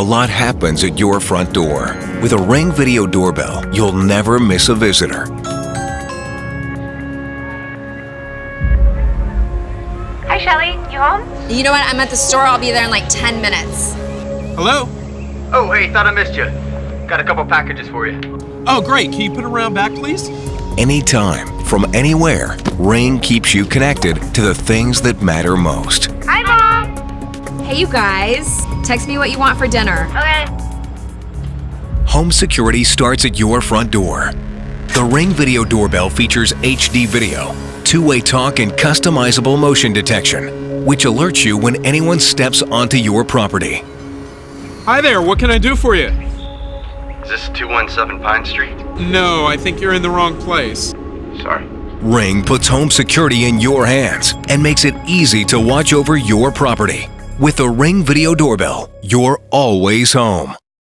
A lot happens at your front door. With a Ring Video Doorbell, you'll never miss a visitor. Hi, Shelly. You home? You know what? I'm at the store. I'll be there in like 10 minutes. Hello? Oh, hey, thought I missed you. Got a couple packages for you. Oh, great. Can you put it around back, please? Anytime, from anywhere, Ring keeps you connected to the things that matter most. Hi, Mom. Hey, you guys. Text me what you want for dinner. Okay. Home security starts at your front door. The Ring Video Doorbell features HD video, two-way talk, and customizable motion detection, which alerts you when anyone steps onto your property. Hi there. What can I do for you? Is this 217 Pine Street? No, I think you're in the wrong place. Sorry. Ring puts home security in your hands and makes it easy to watch over your property. With the Ring Video Doorbell, you're always home.